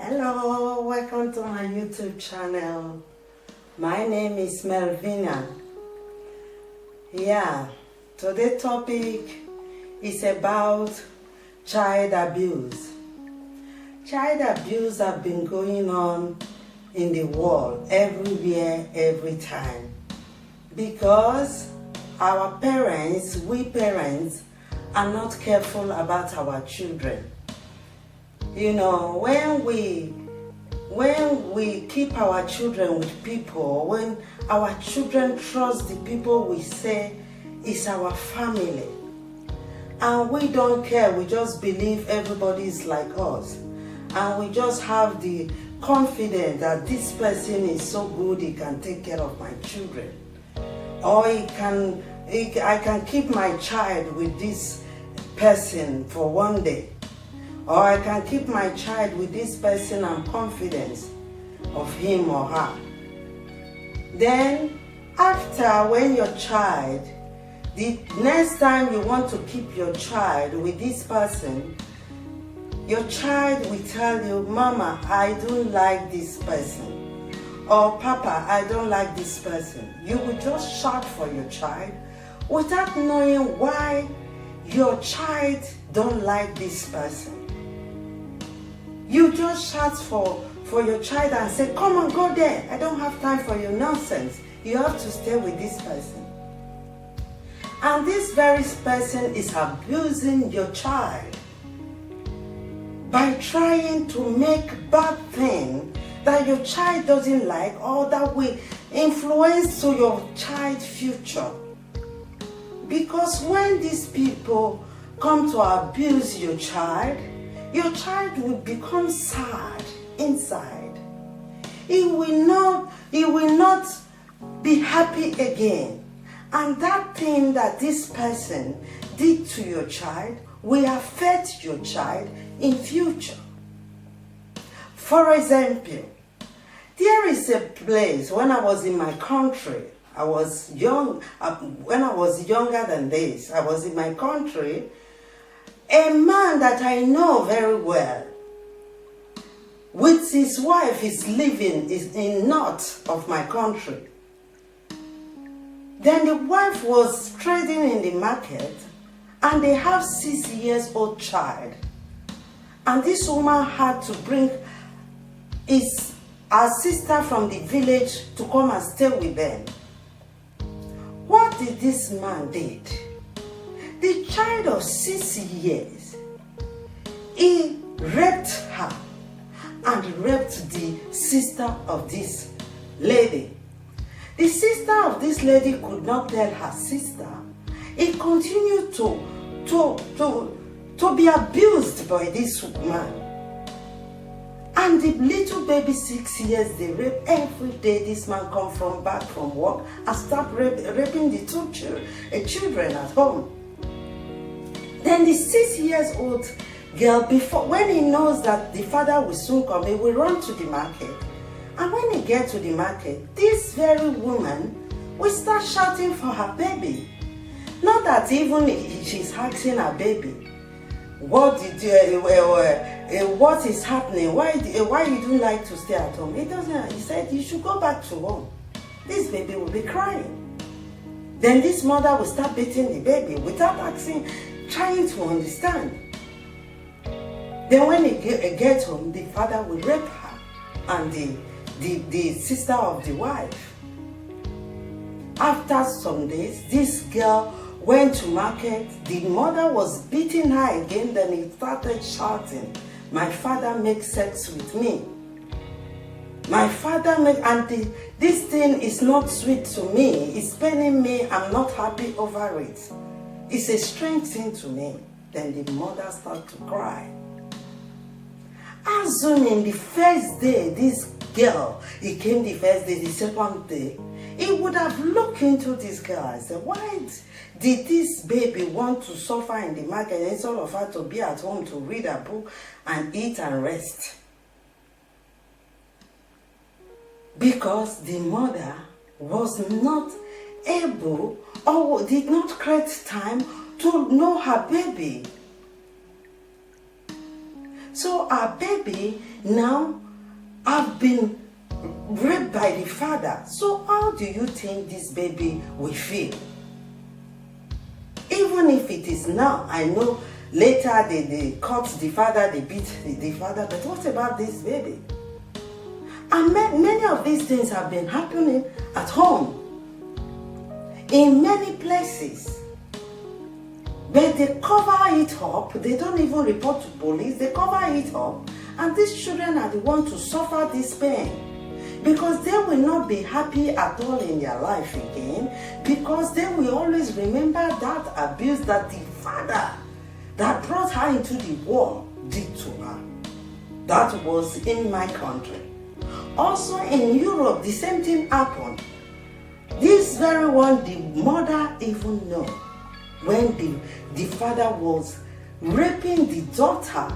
Hello, welcome to my YouTube channel. My name is Melvina. Today's topic is about child abuse. Child abuse have been going on in the world, everywhere, every time. Because our parents, we parents, are not careful about our children. You know, when we keep our children with people, when our children trust the people we say is our family, and we don't care, we just believe everybody is like us, and we just have the confidence that this person is so good, he can take care of my children, or I can keep my child with this person for one day, or I can keep my child with this person and confidence of him or her. Then after, when your child, the next time you want to keep your child with this person, your child will tell you, Mama, I don't like this person, or Papa, I don't like this person. You will just shout for your child without knowing why your child don't like this person. You just shout for your child and say, come on, go there. I don't have time for your nonsense. You have to stay with this person. And this very person is abusing your child by trying to make bad things that your child doesn't like, or that will influence to your child's future. Because when these people come to abuse your child will become sad inside. He will not be happy again. And that thing that this person did to your child will affect your child in future. For example, there is a place when I was in my country, I was young, when I was younger than this, I was in my country. A man that I know very well, with his wife, is living in north of my country. Then the wife was trading in the market, and they have 6-year-old child. And this woman had to bring her sister from the village to come and stay with them. What did this man did? The child of 6 years, he raped her and raped the sister of this lady. The sister of this lady could not tell her sister. He continued to be abused by this woman. And the little baby, 6 years, they rape every day. This man come back from work and start raping the two children at home. Then the 6-year-old girl, when he knows that the father will soon come, he will run to the market. And when he gets to the market, this very woman will start shouting for her baby. Not that even she's asking her baby, what is happening? Why you don't like to stay at home? He said, you should go back to home. This baby will be crying. Then this mother will start beating the baby without asking, trying to understand. Then when he gets home, the father will rape her and the sister of the wife. After some days, this girl went to market. The mother was beating her again. Then he started shouting, my father makes sex with me. My father this thing is not sweet to me. It's paining me. I'm not happy over it. It's a strange thing to me. Then the mother started to cry. Assuming the first day, this girl, he came the first day, the second day, he would have looked into this girl and said, why did this baby want to suffer in the market instead of her to be at home to read a book and eat and rest? Because the mother was not able or did not create time to know her baby. So our baby now have been raped by the father. So how do you think this baby will feel? Even if it is now, I know later they caught the father, they beat the father, but what about this baby? And many of these things have been happening at home, in many places. But they cover it up, they don't even report to police, they cover it up, and these children are the ones to suffer this pain. Because they will not be happy at all in their life again, because they will always remember that abuse that the father that brought her into the world did to her. That was in my country. Also in Europe, the same thing happened. This very one, the mother even know when the father was raping the daughter,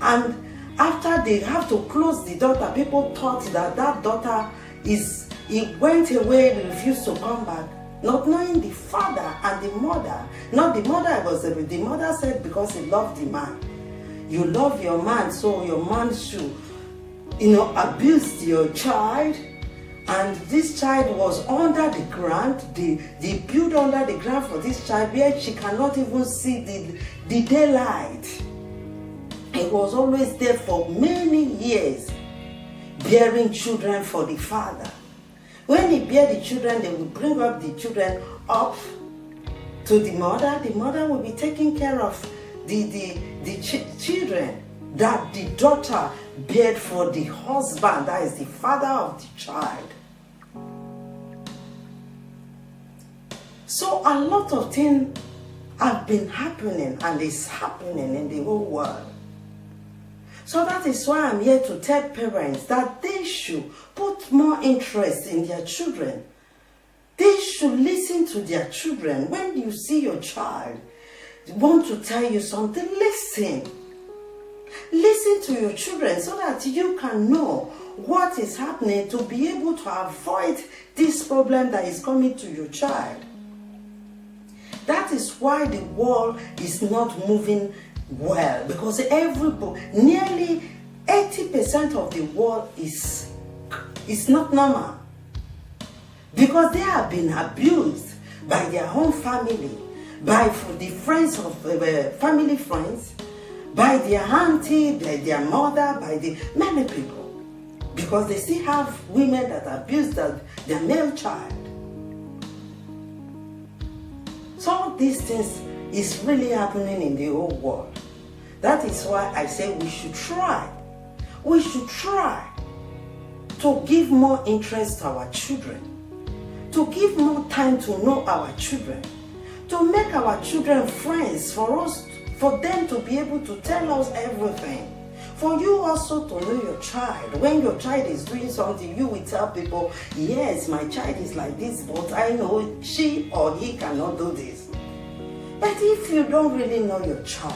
and after they have to close the daughter, people thought that daughter he went away, refused to come back, not knowing the father and the mother. Not the mother, the mother said because he loved the man. You love your man, so your man should, abuse your child. And this child was under the ground. They built under the ground for this child where she cannot even see the daylight. He was always there for many years, bearing children for the father. When he bear the children, they will bring up the children up to the mother. The mother will be taking care of the children that the daughter bear for the husband, that is the father of the child. So a lot of things have been happening and is happening in the whole world. So that is why I'm here to tell parents that they should put more interest in their children. They should listen to their children. When you see your child want to tell you something, listen. Listen to your children so that you can know what is happening to be able to avoid this problem that is coming to your child. That is why the world is not moving well, because nearly 80% of the world is not normal, because they have been abused by their own family, by the friends of family friends, by their auntie, by their mother, by the many people, because they still have women that abuse their male child. So all these things is really happening in the whole world. That is why I say we should try. We should try to give more interest to our children, to give more time to know our children, to make our children friends, for them to be able to tell us everything. For you also to know your child. When your child is doing something, you will tell people, yes, my child is like this, but I know she or he cannot do this. But if you don't really know your child,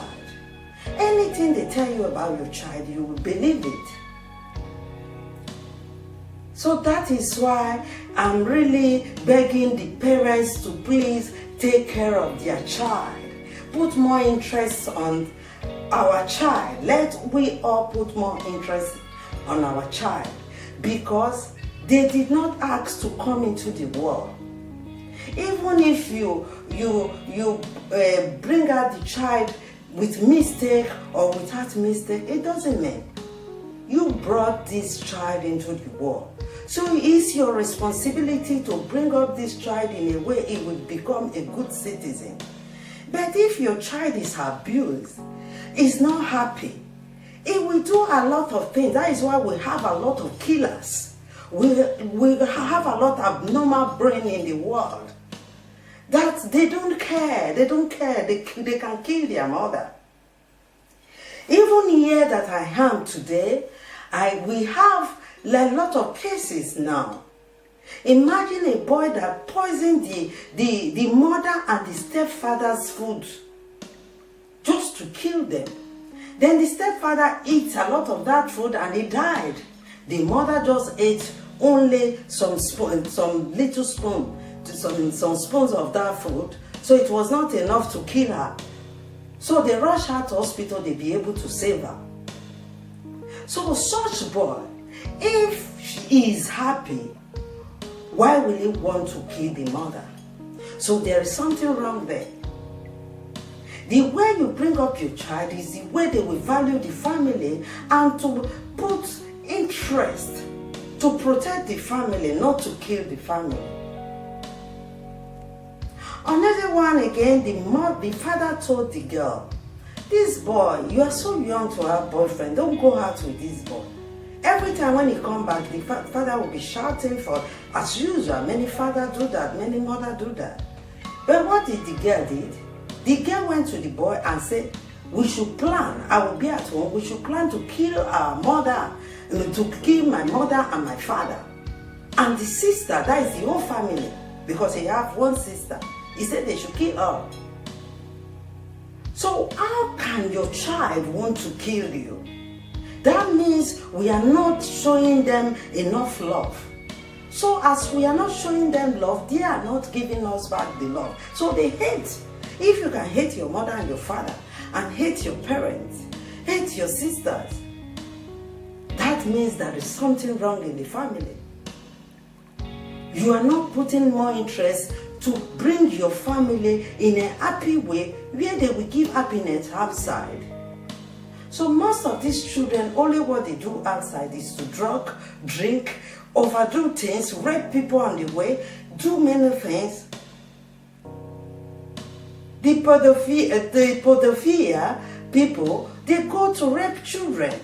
anything they tell you about your child, you will believe it. So that is why I'm really begging the parents to please take care of their child. Put more interest on our child. Let we all put more interest on our child, because they did not ask to come into the world. Even if you bring out the child with mistake or without mistake, it doesn't mean you brought this child into the world. So it's your responsibility to bring up this child in a way it will become a good citizen. But if your child is abused, is not happy, it will do a lot of things. That is why we have a lot of killers. We have a lot of abnormal brain in the world. That they don't care. They don't care. They can kill their mother. Even here that I am today, we have a lot of cases now. Imagine a boy that poisoned the mother and the stepfather's food just to kill them. Then the stepfather eats a lot of that food and he died. The mother just ate only some little spoon, some spoons of that food. So it was not enough to kill her. So they rushed her to hospital to be able to save her. So such boy, if he is happy, why will he want to kill the mother? So there is something wrong there. The way you bring up your child is the way they will value the family and to put interest to protect the family, not to kill the family. Another one again, the father told the girl, this boy, you are so young to have boyfriend, don't go out with this boy. Every time when he come back, the father will be shouting for, as usual, many fathers do that, many mothers do that. But what did the girl did? The girl went to the boy and said, we should plan, I will be at home, we should plan to kill our mother, to kill my mother and my father. And the sister, that is the whole family, because he have one sister, he said they should kill her. So how can your child want to kill you? That means we are not showing them enough love. So as we are not showing them love, they are not giving us back the love. So they hate. If you can hate your mother and your father, and hate your parents, hate your sisters, that means there is something wrong in the family. You are not putting more interest to bring your family in a happy way where they will give happiness outside. So most of these children, only what they do outside is to drink, overdo things, rape people on the way, do many things. The pedophilia people, they go to rape children.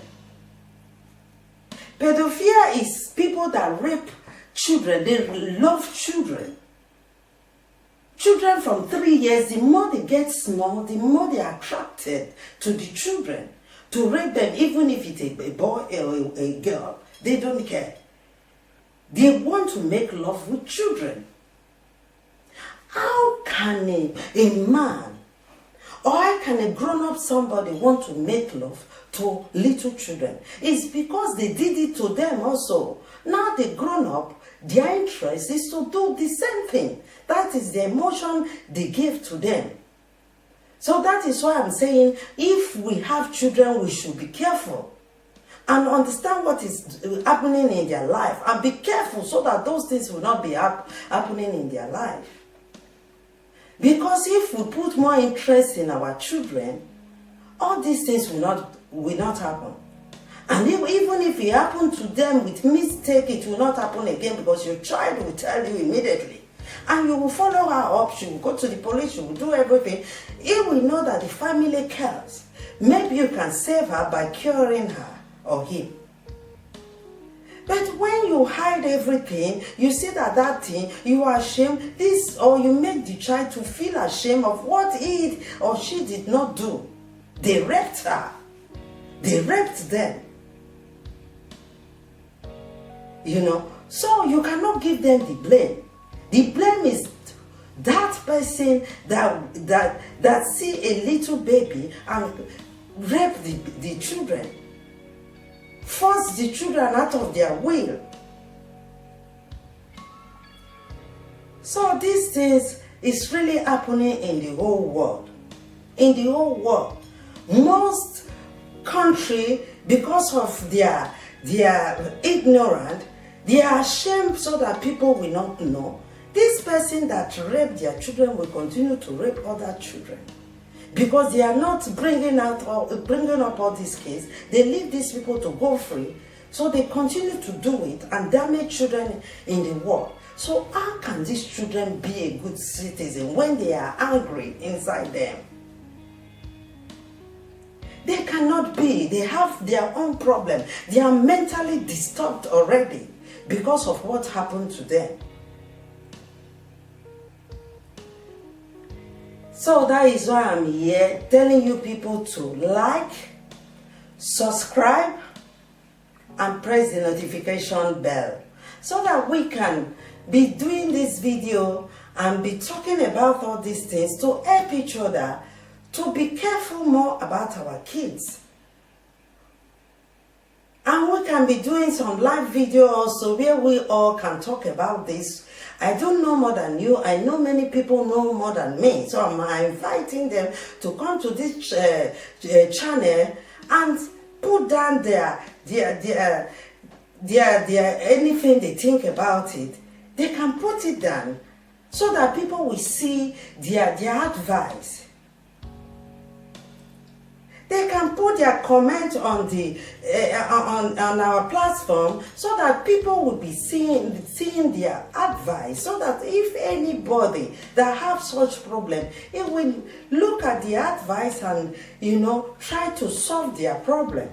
Pedophilia is people that rape children, they love children. Children from 3 years, the more they get small, the more they are attracted to the children. To rape them, even if it's a boy or a girl, they don't care. They want to make love with children. How can a man, or how can a grown-up somebody want to make love to little children? It's because they did it to them also. Now the grown-up, their interest is to do the same thing. That is the emotion they give to them. So that is why I'm saying, if we have children, we should be careful and understand what is happening in their life and be careful so that those things will not be happening in their life. Because if we put more interest in our children, all these things will not happen. And even if it happened to them with mistake, it will not happen again, because your child will tell you immediately. And you will follow her up, she will go to the police, she will do everything. He will know that the family cares. Maybe you can save her by curing her or him. But when you hide everything, you see that thing, you are ashamed, or you make the child to feel ashamed of what he or she did not do. They raped her. They raped them. You know, so you cannot give them the blame. The blame is that person that see a little baby and rape the children. Force the children out of their will. So these things is really happening in the whole world. In the whole world. Most country, because of their ignorance, they are ashamed so that people will not know. This person that raped their children will continue to rape other children. Because they are not bringing up all these cases. They leave these people to go free. So they continue to do it and damage children in the world. So how can these children be a good citizen when they are angry inside them? They cannot be. They have their own problem. They are mentally disturbed already because of what happened to them. So that is why I'm here telling you people to like, subscribe, and press the notification bell so that we can be doing this video and be talking about all these things to help each other to be careful more about our kids. And we can be doing some live video also where we all can talk about this. I don't know more than you. I know many people know more than me. So I'm inviting them to come to this channel and put down their anything they think about it, they can put it down so that people will see their advice. They can put their comment on the on our platform so that people will be seeing their advice, so that if anybody that have such problem, it will look at the advice and try to solve their problem.